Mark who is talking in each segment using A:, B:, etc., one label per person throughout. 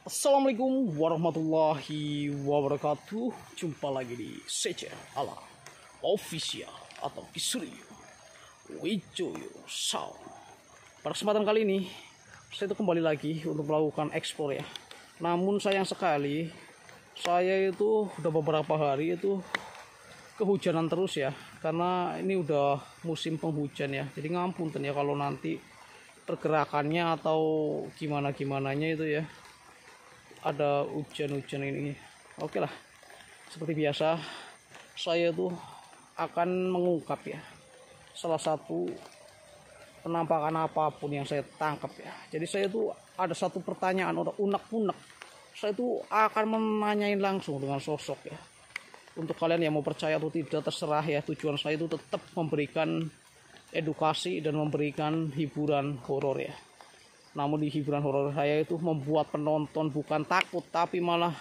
A: Assalamualaikum warahmatullahi wabarakatuh. Jumpa lagi di Secer Ala Official atau Kisuryo Wijoyo Sound. Pada kesempatan kali ini saya itu kembali lagi untuk melakukan eksplor ya. Namun sayang sekali saya itu udah beberapa hari itu kehujanan terus ya, karena ini udah musim penghujan ya. Jadi ngapunten ya kalau nanti pergerakannya atau gimana-gimananya itu ya, ada hujan-hujan ini. Oke lah, seperti biasa saya tuh akan mengungkap ya salah satu penampakan apapun yang saya tangkap ya. Jadi saya tuh ada satu pertanyaan atau unek-unek, saya tuh akan menanyain langsung dengan sosok ya. Untuk kalian yang mau percaya atau tidak terserah ya. Tujuan saya itu tetap memberikan edukasi dan memberikan hiburan horor ya. Namun di hiburan horor saya itu membuat penonton bukan takut, tapi malah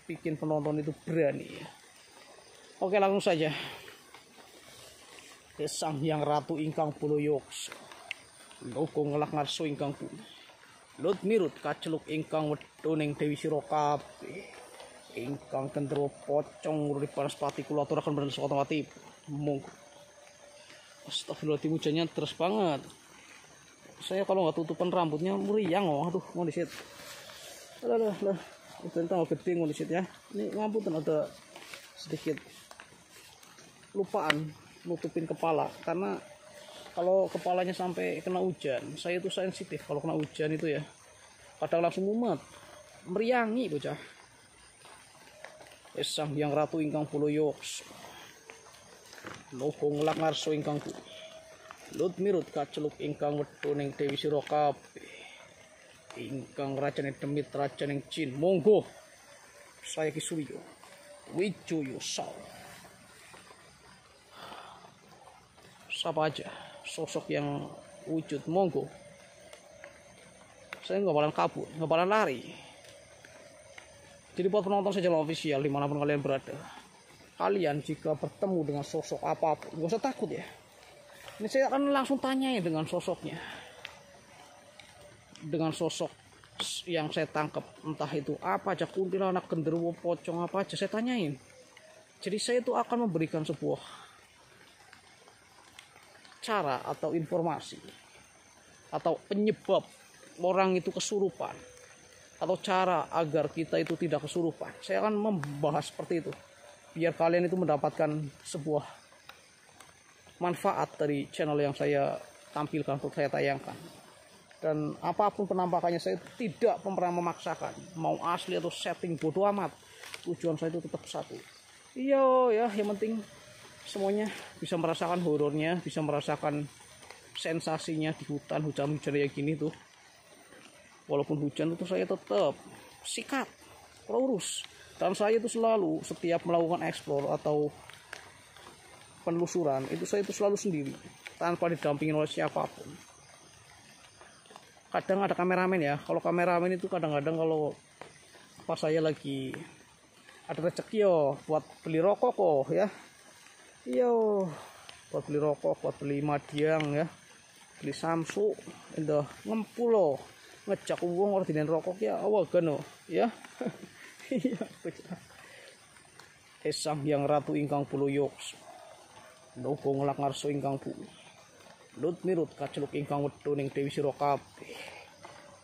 A: bikin penonton itu berani ya. Oke, langsung saja. Sang Hyang Ratu ingkang pulo yoksa, logo ngelak ngarso ingkang puni, lut mirut kaceluk ingkang wedoning Dewi Sira kabeh, ingkang gendero pocong ngurip Banaspati kula aturaken bener saka tempat monggo. Astagfirullahaladzim, hujannya terus banget. Saya kalau nggak tutupan rambutnya meriang, aduh mau disit. Lah, itu entah gede mau disit ya. Ini ngapunten ada sedikit lupaan nutupin kepala, karena kalau kepalanya sampai kena hujan, saya itu sensitif kalau kena hujan itu ya. Kadang langsung mumet, meriangi bocah. Sang Hyang Ratu ingkang pulo yoksa, logo ngelak ngarso ingkang puni, lut mirut kaceluk ingkang wedoning Dewi Sira kabeh, ingkang rajane demit rajaning jin. Monggo, saya Kisuryo Wijoyo Sound. Siapa aja sosok yang wujud, monggo. Saya nggak bakalan kabur, nggak bakalan lari. Jadi buat penonton Secer Official dimanapun kalian berada, kalian jika bertemu dengan sosok apapun, gak usah takut ya. Ini saya akan langsung tanyain dengan sosoknya, dengan sosok yang saya tangkap, entah itu apa aja, kuntilanak, genderuwo, pocong, apa aja saya tanyain. Jadi saya itu akan memberikan sebuah cara atau informasi atau penyebab orang itu kesurupan, atau cara agar kita itu tidak kesurupan. Saya akan membahas seperti itu biar kalian itu mendapatkan sebuah manfaat dari channel yang saya tampilkan untuk saya tayangkan. Dan apapun penampakannya saya tidak pernah memaksakan, mau asli atau setting bodoh amat. Tujuan saya itu tetap satu. Iya ya, yang penting semuanya bisa merasakan horornya, bisa merasakan sensasinya di hujan-hujan kayak gini tuh. Walaupun hujan itu saya tetap sikat, lurus. Dan saya itu selalu setiap melakukan eksplor atau penelusuran itu saya itu selalu sendiri, tanpa didampingin oleh siapapun. Kadang ada kameramen ya. Kalau kameramen itu kadang-kadang kalau pas saya lagi ada rezeki yo buat beli rokok kok ya. Iyo, buat beli rokok, buat beli madiang ya, beli samsu, indah ngempulo, ngejak uang orang dinen rokok ya, awal gano ya. Iya, Sang Hyang Ratu ingkang pulo yoksa, logo ngelak ngarso ingkang puni, lut mirut kaceluk ingkang wedoning Dewi Sira kabeh,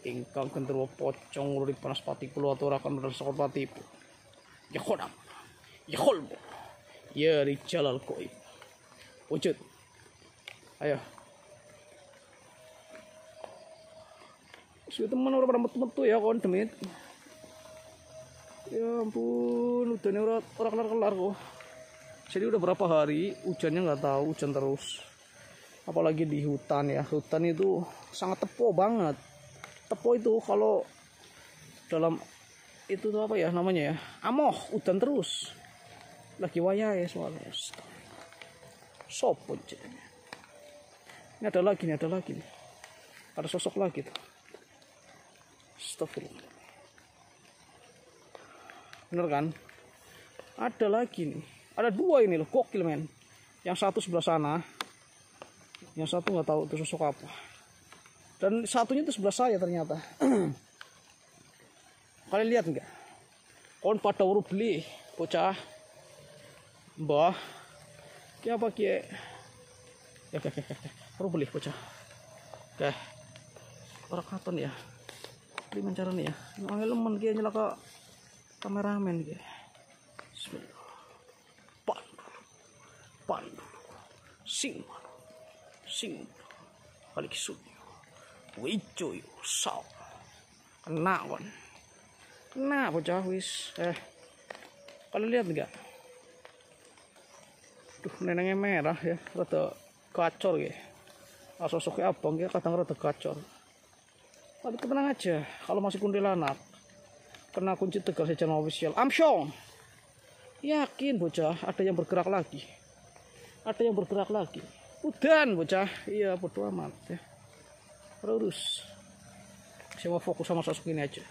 A: ingkang gendero pocong ngurip Banaspati kula aturaken bener saka tempat ya khodam, ya kholbo, ya rijalal goib, wujud. Ayo, sudah teman orang pada metu-metu ya kon demit. Ya ampun, hujannya orang kelar-kelar kok. Jadi udah berapa hari hujannya nggak tahu, hujan terus. Apalagi di hutan ya, hutan itu sangat tepo banget. Tepo itu kalau dalam itu tuh apa ya namanya ya, amoh, hujan terus. Lagi wayahe soalnya. Sopo jadinya. Ini ada lagi nih, ada sosok lagi tuh. Astagfirullah. Bener kan? Ada lagi nih. Ada dua ini loh, gokil men. Yang satu sebelah sana, yang satu nggak tahu itu sosok apa. Dan satunya itu sebelah saya ternyata. Kalian lihat enggak? Kon pada urut beli bocah. Mbah. Ki apa ki? Ya. Urut beli bocah. Oke. Orang katon ya. Beli mencaran ya. Angel lemen ki nyelaka kameramen ki. Bismillah. Pandu. Sing balik sunyo wijo yo sao kena bocah wis kalian lihat enggak tuh nenengnya merah ya rada gacor ya sosoknya abang ya kadang rada gacor tapi tenang aja kalau masih kuntilanak kena kunci Tegar Sejarah Official Amsyong yakin bocah ada yang bergerak lagi udan bocah iya bodo amat ya terus saya mau fokus sama sosok ini aja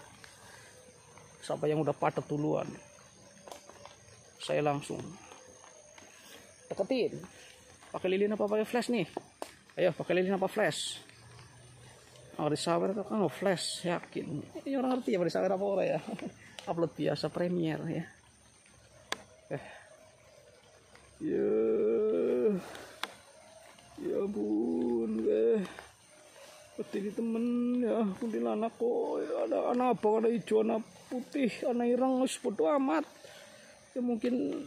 A: sampai yang udah padat duluan saya langsung deketin pakai lilin apa pakai flash nih ayo pakai lilin apa flash di sawer kan flash yakin ini orang ngerti ya di sawer apa orang ya upload biasa Premiere ya ya ampun ini temen ya kuntilanak kok ya, ada anak abang ada hijau anak putih anak irang bodo amat ya mungkin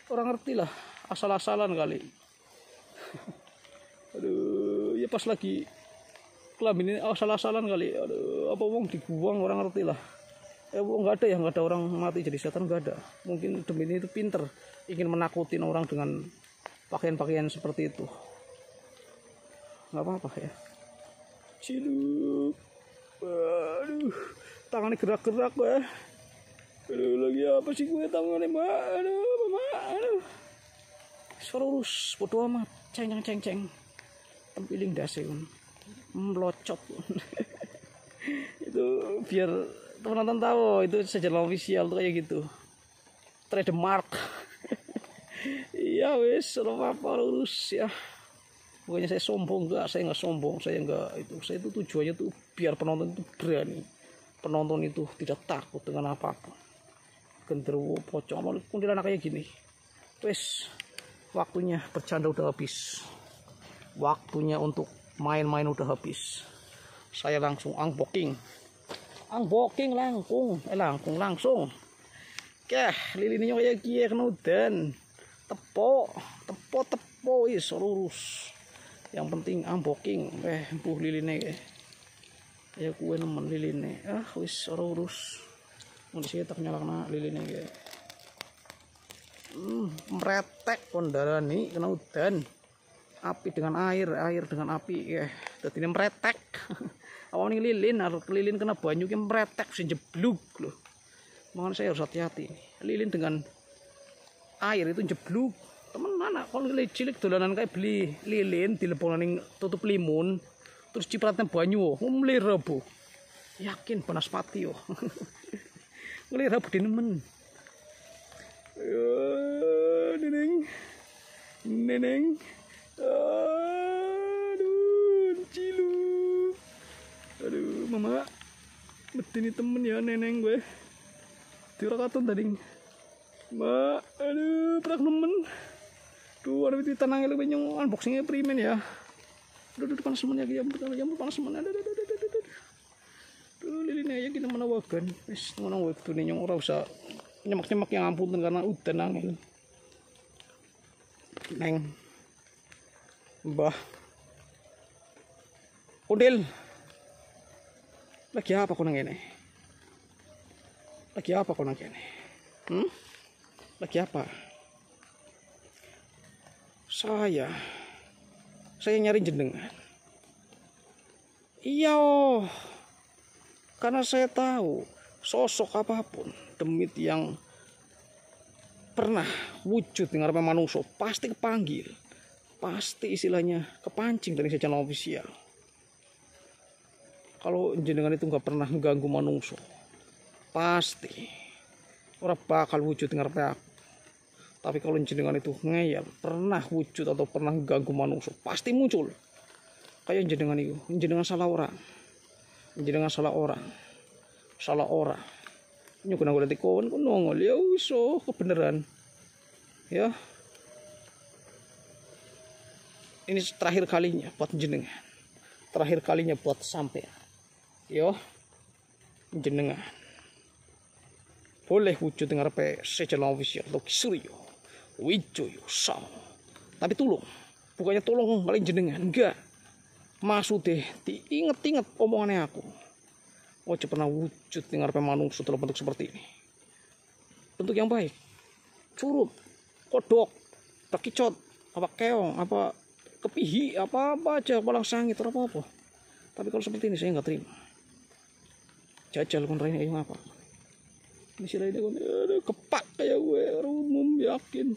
A: orang ngerti lah asal-asalan kali aduh ya pas lagi kelamin ini asal-asalan kali aduh apa wong dibuang orang ngerti lah nggak ada orang mati jadi setan nggak ada mungkin demi ini itu pinter ingin menakutin orang dengan pakaian-pakaian seperti itu nggak apa-apa ya ciluk aduh tangannya gerak-gerak ya aduh lagi apa sih gue tangannya mbak aduh serurus bodo amat ceng tempiling daseun melocot itu biar teman-teman tahu itu Sejarah Official tuh kayak gitu trademark iya wis apa lurus ya pokoknya saya sombong enggak saya nggak sombong saya itu tujuannya tuh biar penonton itu berani penonton itu tidak takut dengan apapun genderuwo pocong malah kuntilanak kayak gini wis waktunya bercanda udah habis waktunya untuk main-main udah habis saya langsung unboxing langsung lilinnya kayak gini kena udan tepo is lurus yang penting unboxing buh lilinnya ya kue nemen lilinnya wis lurus mau disetak nyalakna lilinnya meretek kondarani kena udan api dengan air dengan api jadi ini meretek awal ini lilin kena banyu yang meretek bisa jebluk loh makanya saya harus hati-hati lilin dengan air itu jebluk temen anak kalau cilik dolanan kayak beli lilin dileponan tutup limun terus cipratnya banyu melira bu yakin panas pati melira bu dinemen neneng aduh cilu aduh mama betul ini temen ya neneng gue dirakaton tadi mbak aduh perak nemen tuh ada di tanahnya lebih nyong unboxingnya primen ya aduh panas semen ya panas semen aduh lilinnya ya kita menawarkan wis mana waktu nih nyong orang usah nyemak yang ampun karena udan angin neng mbah Kundil lagi apa kau nang ini lagi apa saya nyari jenengan iya karena saya tahu sosok apapun demit yang pernah wujud dengan manusia pasti kepanggil pasti istilahnya kepancing dari Sejarah Official kalau jenengan itu nggak pernah mengganggu manusia pasti orang bakal wujud dengan aku. Tapi kalau jenengan itu ngeyel pernah wujud atau pernah ganggu manusia pasti muncul kayak jenengan itu jenengan salah orang Nyukur nang kawan ku nongol ya wis kebenaran. Ya. Ini terakhir kalinya buat jenengan. Terakhir kalinya buat sampean. Yo. Jenengan. Boleh wujud dengan RP sejalan official atau Suryo Wijoyo Sao. Tapi tolong, bukannya tolong paling jenengan, enggak. Maksudnya diinget-inget omongannya aku. Ojo pernah wujud dengan RP manungsa dalam bentuk seperti ini. Bentuk yang baik. Curut, kodok, pakicot, apa keong, apa kepihi, apa aja, palang sangit, apa. Tapi kalau seperti ini saya nggak terima. Jajal kon raine yang apa? Ini sih raine kon kepak kayak gue umum yakin.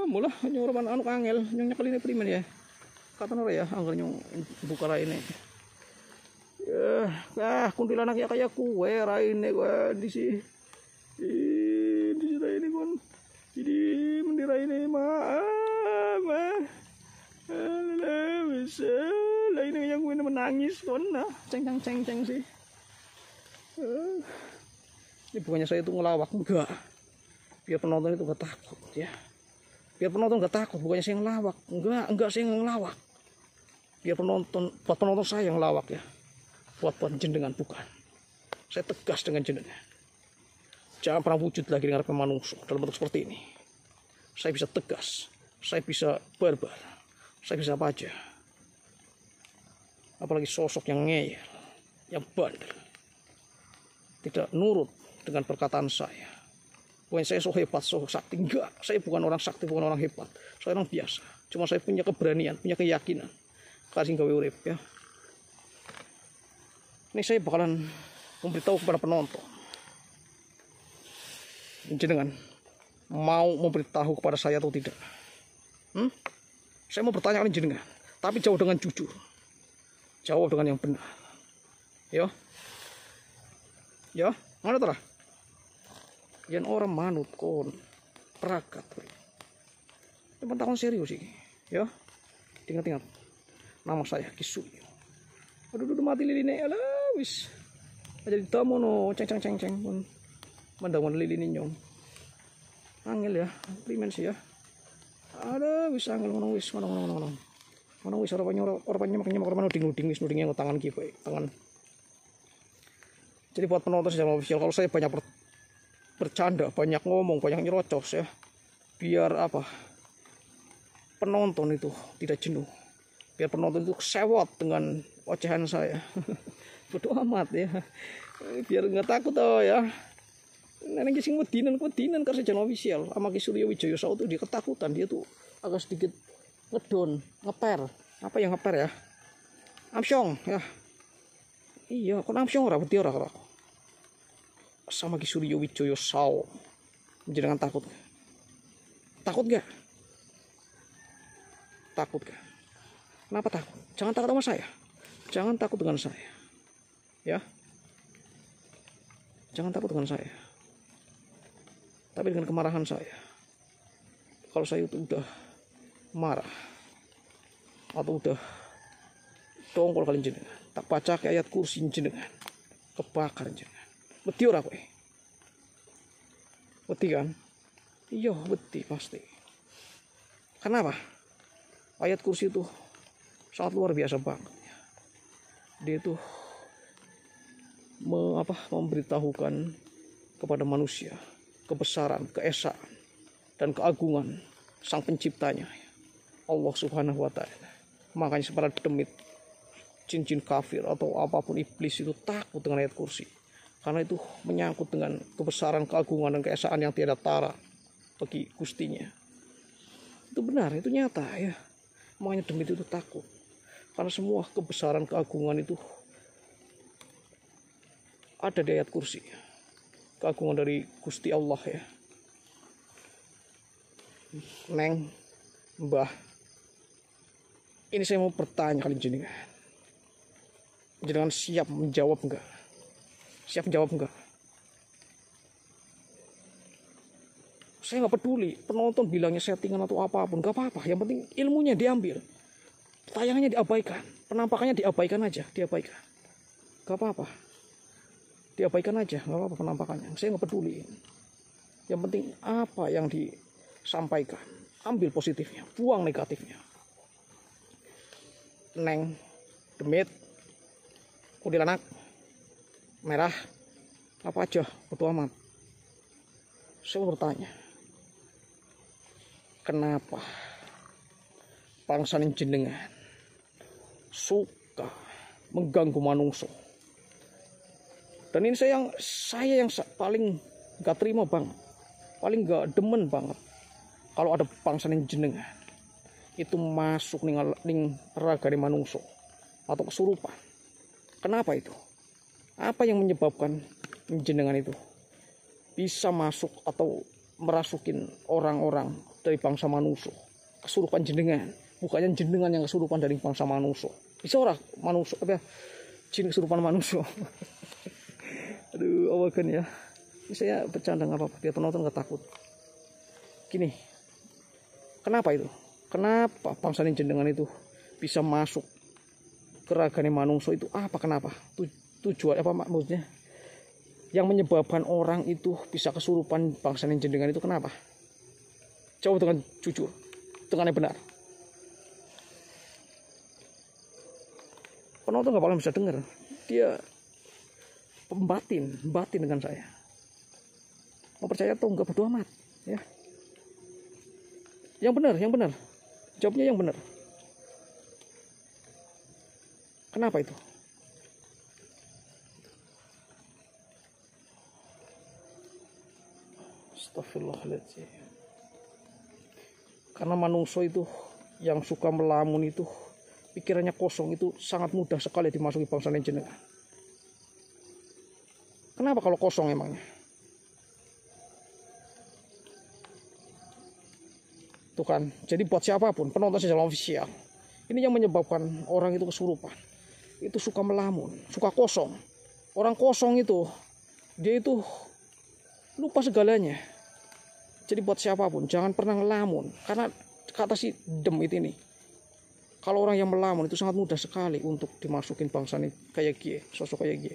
A: Mula nyoroman anu angel nyong kali ini primen ya. Kata nora ya, anggar nyong buka raine. Kuntilanak ya kayak kue raine gue di sini. Di raine kon. Jadi mendira ini lah ini yang gue menangis kon ceng sih. Ini bukannya saya itu ngelawak, enggak. Biar penonton itu gak takut ya. Biar penonton gak takut, bukannya saya ngelawak, enggak saya ngelawak. Biar buat penonton saya yang ngelawak ya. Buat jenengan bukan. Saya tegas dengan jenengan. Jangan pernah wujud lagi dengan manungsa dalam bentuk seperti ini. Saya bisa tegas, saya bisa barbar, saya bisa apa aja. Apalagi sosok yang ngeyel, yang bandel. Tidak nurut dengan perkataan saya. Bukan saya so hebat, so sakti. Enggak, saya bukan orang sakti, bukan orang hebat. Saya orang biasa. Cuma saya punya keberanian, punya keyakinan. Kasih gawe urip ya. Ini saya bakalan memberitahu kepada penonton. Jenengan mau memberitahu kepada saya atau tidak? Saya mau bertanya kalian jenengan, tapi jawab dengan jujur. Jawab dengan yang benar. Ya, mana terah? Yang orang manut kon perakat. Ini tahun serius sih, ya. Ingat-ingat, nama saya Kisuryo. Aduh mati liline, alah wis. Aja ditamu no, ceng. Mandawan lilin nyong. Angel ya, primen sih ya. Ada wis angel ngono wis. Ngono wis ora nyemak nuding wis nuding yang tangan ki tangan. Jadi buat penonton secara official, kalau saya banyak bercanda, banyak ngomong, banyak nyerocos ya. Biar apa? Penonton itu tidak jenuh. Biar penonton itu sewot dengan ocehan saya. Bodoh amat ya. Biar nggak takut ya. Nenek sing wedinan karena sejalan official sama Suryo Wijoyo Sao tuh dia ketakutan, dia tuh agak sedikit ngedon, ngeper. Apa yang ngeper ya? Amsyong ya. Iya, kon amsyong ora wedi ora sama Suryo Wijoyo Sao. Jangan takut. Takut gak? Takut gak? Kenapa takut? Jangan takut sama saya. Jangan takut dengan saya. Ya. Jangan takut dengan saya. Tapi dengan kemarahan saya. Kalau saya itu udah marah atau udah dongkol kalian jenengan, tak baca ke ayat kursi jenengan, kebakar jenengan. Beti ora kowe? Beti kan? Iya, beti pasti. Kenapa? Ayat kursi itu sangat luar biasa banget. Dia itu memberitahukan kepada manusia kebesaran, keesaan, dan keagungan Sang Penciptanya, Allah Subhanahu wa Ta'ala. Makanya para demit, jin-jin kafir atau apapun iblis itu takut dengan ayat kursi, karena itu menyangkut dengan kebesaran, keagungan, dan keesaan yang tiada tara bagi Gustinya. Itu benar, itu nyata ya. Makanya demit itu takut, karena semua kebesaran, keagungan itu ada di ayat kursi. Keagungan dari Gusti Allah ya. Neng, Mbah, ini saya mau bertanya kalian jenengan. Jenengan siap menjawab enggak? Siap menjawab enggak? Saya nggak peduli penonton bilangnya settingan atau apapun, nggak apa-apa. Yang penting ilmunya diambil, tayangannya diabaikan, penampakannya diabaikan aja, diabaikan. Nggak apa-apa. diabaikan aja, nggak apa-apa penampakannya. Saya nggak peduli. Yang penting apa yang disampaikan, ambil positifnya, buang negatifnya. Neng, demit, kuntilanak, merah, apa aja, bodo amat. Saya bertanya, kenapa bangsa jenengan suka mengganggu manungso? Dan ini saya yang paling gak terima banget, paling gak demen banget kalau ada bangsa jenengan itu masuk ning ragane manungso atau kesurupan. Kenapa itu? Apa yang menyebabkan jenengan itu bisa masuk atau merasukin orang-orang dari bangsa manungso kesurupan jenengan? Bukannya jenengan yang kesurupan dari bangsa manungso. Bisa orang manungso apa jin kesurupan manungso. Aduh, awakan ya. Ini saya bercanda nggak apa-apa, biar penonton nggak takut. Gini, kenapa itu? Kenapa bangsa jenengan itu bisa masuk ke ragane manungso itu? Apa kenapa? Tujuan apa maksudnya? Yang menyebabkan orang itu bisa kesurupan bangsa jenengan itu kenapa? Jawab dengan jujur, dengan yang benar. Penonton nggak bakal bisa dengar. Dia batin dengan saya. Mau percaya atau enggak bodo amat, ya. Yang benar. Jawabnya yang benar. Kenapa itu? Astagfirullahaladzim. Karena manungso itu yang suka melamun itu pikirannya kosong, itu sangat mudah sekali dimasuki bangsa jenengan. Kenapa kalau kosong emangnya? Tuh kan, jadi buat siapapun penonton sejalan official, ini yang menyebabkan orang itu kesurupan, itu suka melamun, suka kosong. Orang kosong itu, dia itu lupa segalanya. Jadi buat siapapun jangan pernah ngelamun, karena kata si demit ini, kalau orang yang melamun itu sangat mudah sekali untuk dimasukin bangsa ini kayak gie, sosok kayak gie.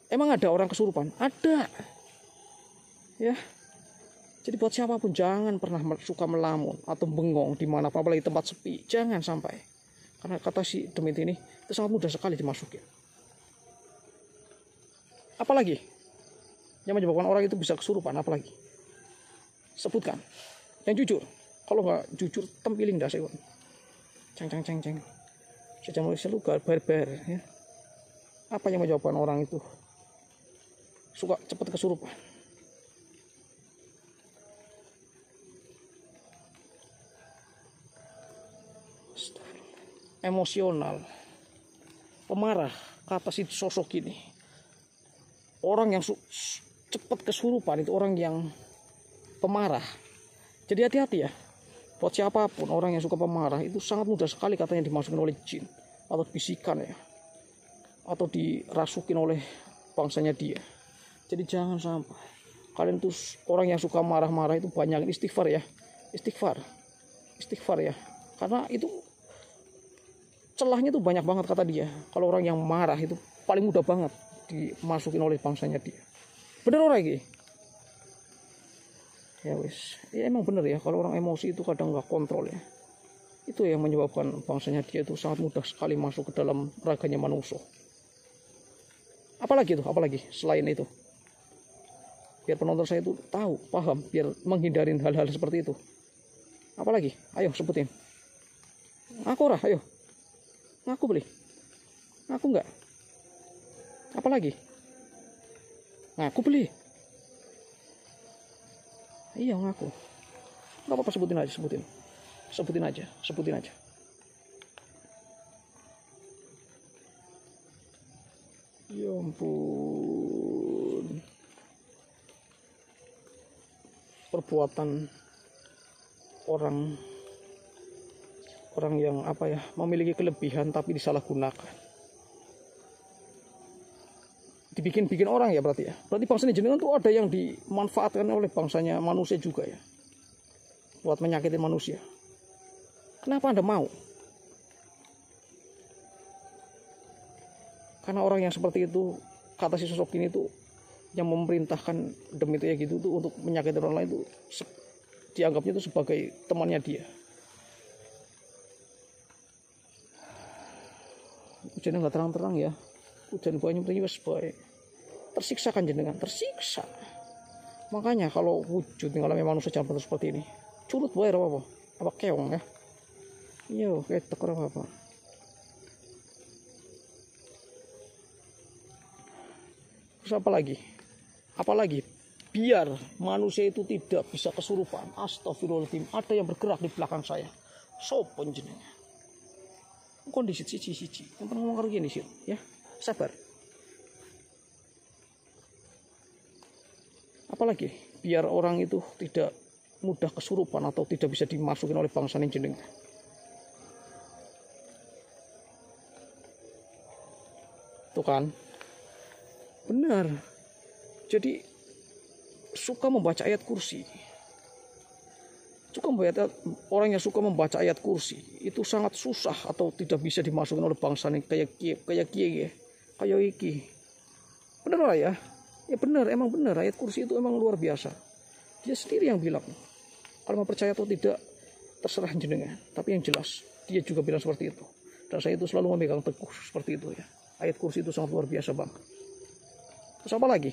A: Emang ada orang kesurupan? Ada. Ya. Jadi buat siapapun jangan pernah suka melamun atau bengong di mana apalagi tempat sepi. Jangan sampai. Karena kata si demit ini itu sangat mudah sekali dimasukin. Apalagi yang menyebabkan orang itu bisa kesurupan, apalagi? Sebutkan. Yang jujur. Kalau nggak jujur, tempiling dah saya. Ceng. Saya mau selalu barbar, ya. Apa yang menyebabkan orang itu suka cepat kesurupan? Emosional, pemarah, kata si sosok ini. Orang yang cepat kesurupan itu orang yang pemarah. Jadi hati-hati ya. Buat siapapun orang yang suka pemarah itu sangat mudah sekali katanya dimasukin oleh jin atau bisikan ya, atau dirasukin oleh bangsanya dia. Jadi jangan sampai kalian tuh orang yang suka marah-marah itu banyak istighfar ya, istighfar ya, karena itu celahnya tuh banyak banget kata dia. Kalau orang yang marah itu paling mudah banget dimasukin oleh bangsanya dia. Bener orang ini? Ya wis, ya emang bener ya, kalau orang emosi itu kadang nggak kontrol ya. Itu yang menyebabkan bangsanya dia itu sangat mudah sekali masuk ke dalam raganya manusia. Apalagi selain itu, biar penonton saya itu tahu, paham, biar menghindarin hal-hal seperti itu. Apalagi? Ayo sebutin. Ngaku lah, ayo. Ngaku beli. Ngaku nggak? Apalagi? Ngaku beli. Iya ngaku. Nggak apa-apa, sebutin aja. Ya ampun. Perbuatan orang yang memiliki kelebihan tapi disalahgunakan. Dibikin orang ya berarti ya. Berarti bangsanya jenengan tuh ada yang dimanfaatkan oleh bangsanya manusia juga ya. Buat menyakiti manusia. Kenapa Anda mau? Karena orang yang seperti itu kata si sosok ini tuh yang memerintahkan demi itu ya gitu tuh untuk menyakiti orang lain tuh dianggapnya itu sebagai temannya dia. Hujannya nggak terang-terang ya, hujan banyak wes baik. Tersiksa kan jenengan, tersiksa. Makanya kalau wujud ngalami manusia jangan seperti ini, curut bae apa keong ya. Iya, kayak tekor apa. Terus apa lagi? Apalagi biar manusia itu tidak bisa kesurupan. Astagfirullahaladzim, ada yang bergerak di belakang saya. Sopon jenengan. Kondisi cici. Yang pernah ngomong gini sih, ya. Sabar. Apalagi biar orang itu tidak mudah kesurupan atau tidak bisa dimasukin oleh bangsa jenengan. Tuh kan. Benar. Jadi suka membaca ayat kursi. Orang yang suka membaca ayat kursi itu sangat susah atau tidak bisa dimasukin oleh bangsa ini kayak iki. Benar lah ya. Ya benar, emang benar ayat kursi itu emang luar biasa. Dia sendiri yang bilang. Kalau mau percaya atau tidak terserah jenengan. Tapi yang jelas dia juga bilang seperti itu. Dan saya itu selalu memegang teguh seperti itu ya. Ayat kursi itu sangat luar biasa bang. Terus apa lagi?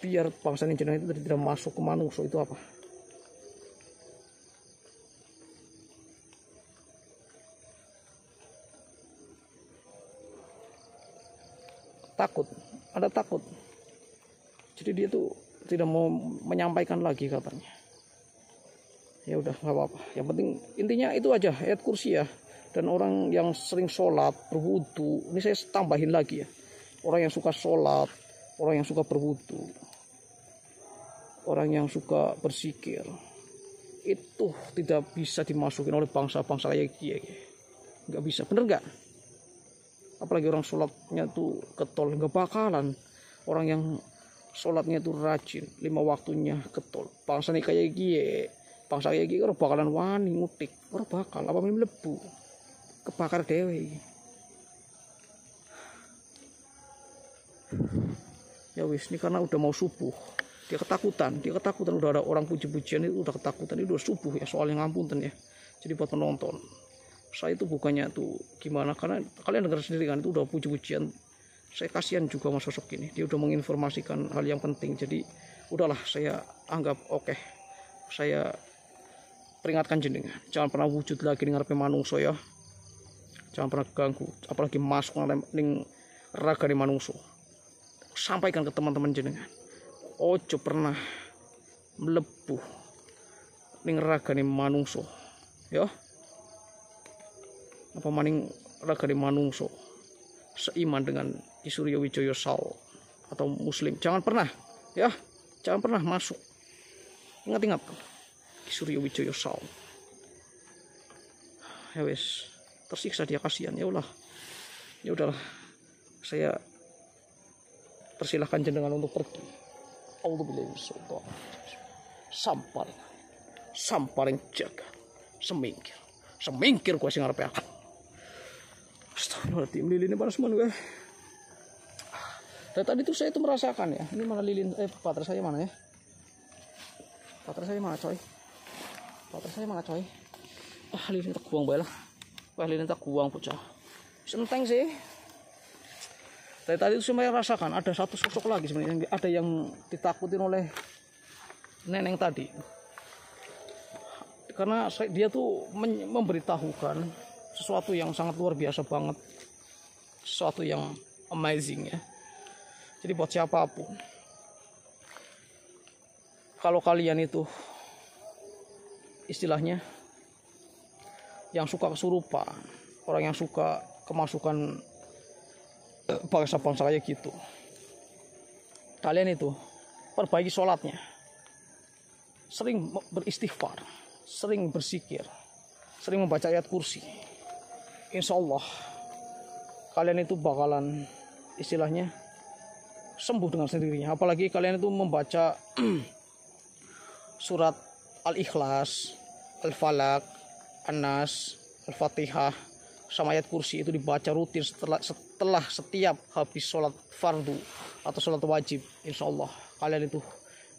A: Biar bangsa jenengan itu tidak masuk ke manusia itu apa? Takut, ada takut. Jadi dia tuh tidak mau menyampaikan lagi katanya. Ya udah nggak apa-apa. Yang penting intinya itu aja ayat kursi ya. Dan orang yang sering sholat berwudu, ini saya tambahin lagi ya. Orang yang suka sholat, orang yang suka berwudu, orang yang suka berzikir, itu tidak bisa dimasukin oleh bangsa-bangsa kayak gini. Nggak bisa, bener nggak? Apalagi orang sholatnya tuh ketol, nggak bakalan. Orang yang sholatnya tuh rajin, 5 waktunya ketol. Bangsa ini kayak gini, bangsa kayak gini orang bakalan wani ngutik, orang bakal apa minum lebu, kebakar dewe. Ya wis, ini karena udah mau subuh. Dia ketakutan udah ada orang puji-pujian itu udah ketakutan, itu udah subuh ya, soalnya ngapunten ya. Jadi buat penonton, saya itu bukannya tuh gimana, karena kalian dengar sendiri kan itu udah puji-pujian. Saya kasihan juga sama sosok ini, dia udah menginformasikan hal yang penting. Jadi udahlah, saya anggap oke. Saya peringatkan jenengan, jangan pernah wujud lagi ning ngarepe manungsa ya. Jangan pernah ganggu, apalagi masuk ning ragane manungsa. Sampaikan ke teman-teman jenengan, ojo pernah mlebu ning ragane manungsa ya. Apa maning ragane manungsa seiman dengan Ki Surya Wijaya Sal atau muslim, jangan pernah ya, jangan pernah masuk. Ingat Ki Surya Wijaya Sal. Ya wes, tersiksa dia, kasihan. Ya udahlah, saya persilahkan jenengan untuk pergi. Samparing jaga semingkir gua sing ngarepe aku. Astagfirullahaladzim, lilinnya panas banget gue. Dan tadi tuh saya tuh merasakan ya, ini mana lilin, baterai saya mana ya? Baterai saya mana coy? Lilin tak buang bae lah. Wah, lilin tak buang bocah. Senteng sih. Tadi itu saya rasakan ada satu sosok lagi sebenarnya, ada yang ditakutin oleh neneng tadi. Karena dia tuh memberitahukan sesuatu yang sangat luar biasa banget, sesuatu yang amazing ya. Jadi buat siapapun, kalau kalian itu istilahnya yang suka kesurupan, orang yang suka kemasukan bangsa-bangsa kayak gitu, kalian itu perbaiki sholatnya, sering beristighfar, sering berzikir, sering membaca ayat kursi. Insya Allah kalian itu bakalan istilahnya sembuh dengan sendirinya. Apalagi kalian itu membaca surat Al-Ikhlas, Al-Falaq, An-Nas, Al-Fatihah sama ayat kursi itu dibaca rutin setelah setiap habis sholat fardu atau sholat wajib, insya Allah kalian itu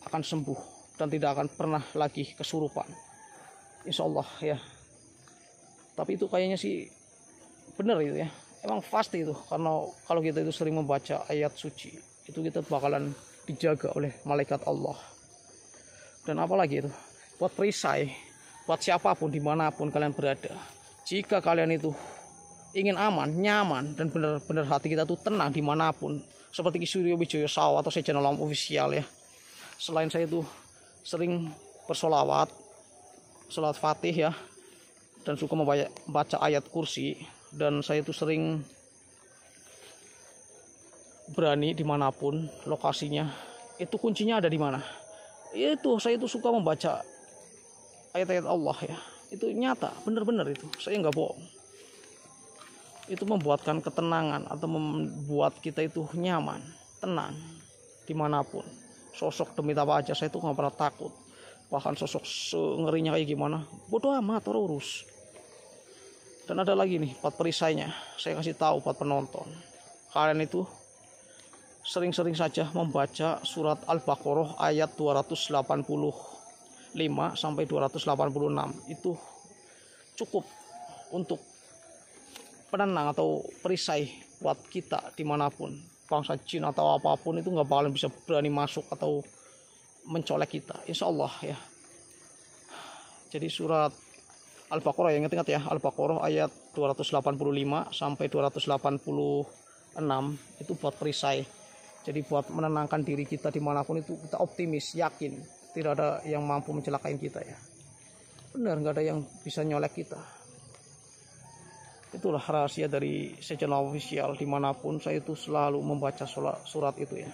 A: akan sembuh dan tidak akan pernah lagi kesurupan, insya Allah ya. Tapi itu kayaknya sih bener itu ya, emang pasti itu, karena kalau kita itu sering membaca ayat suci itu kita bakalan dijaga oleh malaikat Allah. Dan apalagi itu buat perisai, buat siapapun dimanapun kalian berada, jika kalian itu ingin aman, nyaman, dan benar-benar hati kita tuh tenang dimanapun, seperti Ki Suryo Wijoyo Saw atau saya channel Alam Official ya. Selain saya tuh sering bersolawat, sholat fatih ya, dan suka membaca ayat kursi, dan saya tuh sering berani dimanapun lokasinya, itu kuncinya ada di mana? Itu saya tuh suka membaca ayat-ayat Allah ya. Itu nyata, benar-benar itu, saya nggak bohong. Itu membuatkan ketenangan atau membuat kita itu nyaman, tenang dimanapun. Sosok demi apa aja saya itu nggak pernah takut. Bahkan sosok ngerinya kayak gimana, bodoh amat, urus. Dan ada lagi nih buat perisainya, saya kasih tahu buat penonton, kalian itu sering-sering saja membaca surat Al-Baqarah ayat 285 sampai 286. Itu cukup untuk penenang atau perisai buat kita dimanapun, bangsa jin atau apapun itu nggak bakalan bisa berani masuk atau mencolek kita, insya Allah ya. Jadi surat Al-Baqarah, yang ingat ya, Al-Baqarah ayat 285 sampai 286 itu buat perisai. Jadi buat menenangkan diri kita dimanapun itu, kita optimis, yakin tidak ada yang mampu mencelakai kita ya. Benar, nggak ada yang bisa nyolek kita. Itulah rahasia dari channel official, dimanapun saya itu selalu membaca surat itu ya.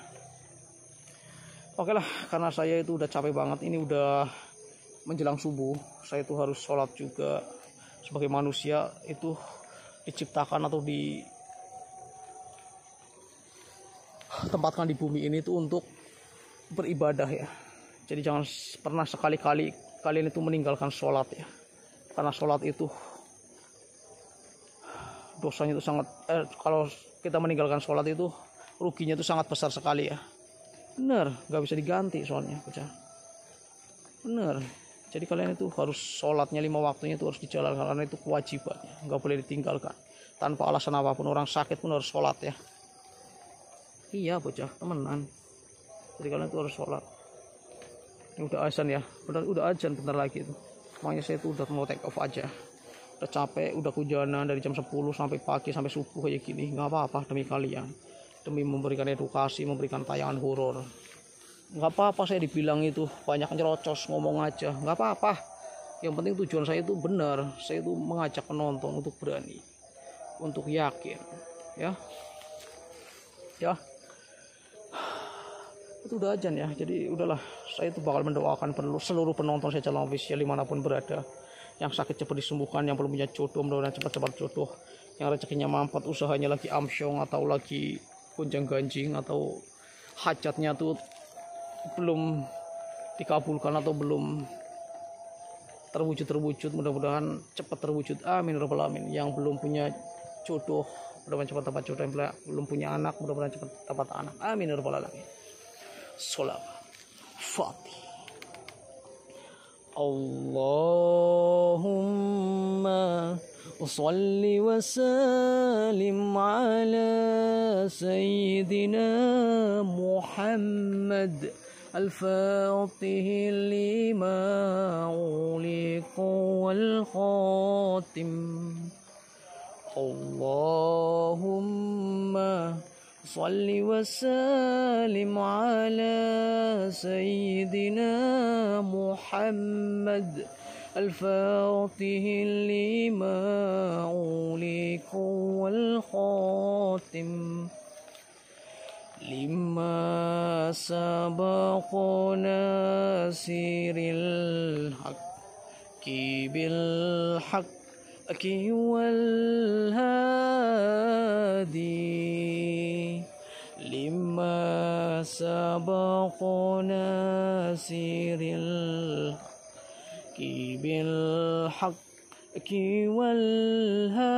A: Oke lah, karena saya itu udah capek banget, ini udah menjelang subuh, saya itu harus sholat juga. Sebagai manusia itu diciptakan atau ditempatkan di bumi ini itu untuk beribadah ya. Jadi jangan pernah sekali-kali kalian itu meninggalkan sholat ya, karena sholat itu dosanya itu sangat kalau kita meninggalkan sholat itu ruginya itu sangat besar sekali ya. Bener, nggak bisa diganti soalnya, bener. Jadi kalian itu harus sholatnya 5 waktunya itu harus dijalankan, karena itu kewajibannya, nggak boleh ditinggalkan tanpa alasan apapun. Orang sakit pun harus sholat ya. Iya bocah, temenan. Jadi kalian itu harus sholat. Ini udah azan ya, benar udah azan bentar lagi itu. Makanya saya itu udah mau take off aja. Udah capek, udah kehujanan dari jam 10 sampai pagi sampai subuh kayak gini. Nggak apa-apa demi kalian, demi memberikan edukasi, memberikan tayangan horor. Nggak apa-apa saya dibilang itu banyak nyerocos, ngomong aja, nggak apa-apa. Yang penting tujuan saya itu benar, saya itu mengajak penonton untuk berani, untuk yakin ya. Itu udah azan ya, jadi udahlah, saya itu bakal mendoakan seluruh penonton saya channel official dimanapun berada. Yang sakit cepat disembuhkan, yang belum punya jodoh mudah-mudahan cepat-cepat jodoh, yang rezekinya mampet, usahanya lagi amsyong atau lagi gonjang ganjing atau hajatnya tuh belum dikabulkan atau belum terwujud, mudah-mudahan cepat terwujud, amin rabbal alamin. Yang belum punya jodoh mudah-mudahan cepat dapat jodoh, yang belum punya anak mudah-mudahan cepat dapat anak, amin rabbal alamin. Sholawat Fatih. Allahumma sholli wa sallim ala sayyidina Muhammad al-Fatih lima uliqa wal khatim. Allahumma sholli wa sallim ala sayyidina Muhammad al-Fatih lima uliqa wal khatim lima sabaqa nasiril haqqi bil haqqi wal hadi lima sabaqa nasiril haqqi bil haqqi والهادي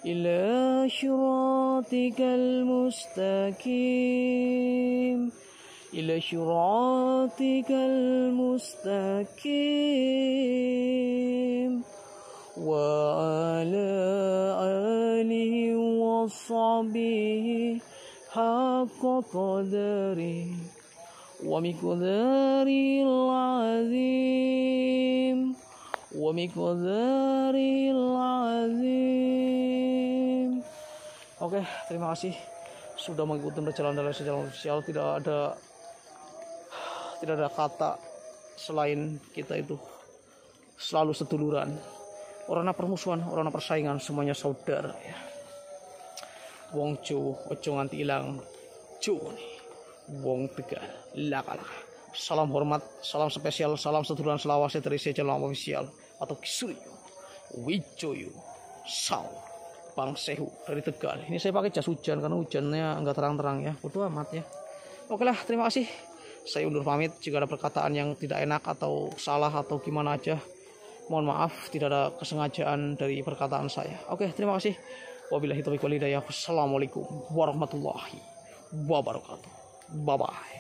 A: إلى صراطك المستقيم إلى صراطك المستقيم وعلى آله وصحبه حق قدره ومقداره العظيم Oke, terima kasih sudah mengikuti perjalanan dari sejalan official. Tidak ada kata selain kita itu selalu seduluran. Orang permusuhan, orang persaingan, semuanya saudara ya. Wong Jawa ojo nganti ilang Jawa nih. Wong Tegal lakalah. Salam hormat, salam spesial, salam seduluran selawase dari sejalan official atau Kisuryo Wijoyo Sao Bang Sehu dari Tegal. Ini saya pakai jas hujan karena hujannya enggak terang-terang ya. Bodo amat ya. Oke lah, terima kasih. Saya undur pamit. Jika ada perkataan yang tidak enak atau salah atau gimana aja, mohon maaf, tidak ada kesengajaan dari perkataan saya. Oke, terima kasih. Wabillahi taufiq wal hidayah. Wassalamualaikum warahmatullahi wabarakatuh. Bye bye.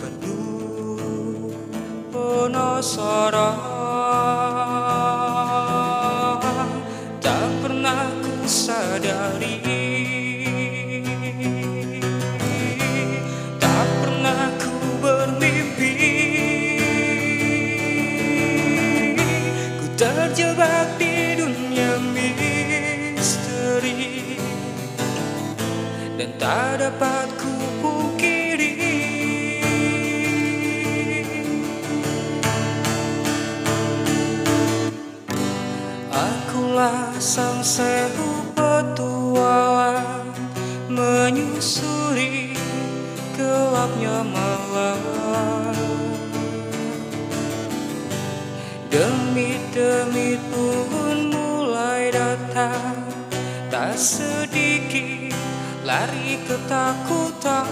B: Penuh penasaran, tak pernah ku sadari, tak pernah ku bermimpi, ku terjebak di dunia misteri dan tak dapat ku pungkiri. Akulah sang sehu petualang, menyusuri gelapnya malam. Demit-demit pun mulai datang, tak sedikit lari ketakutan.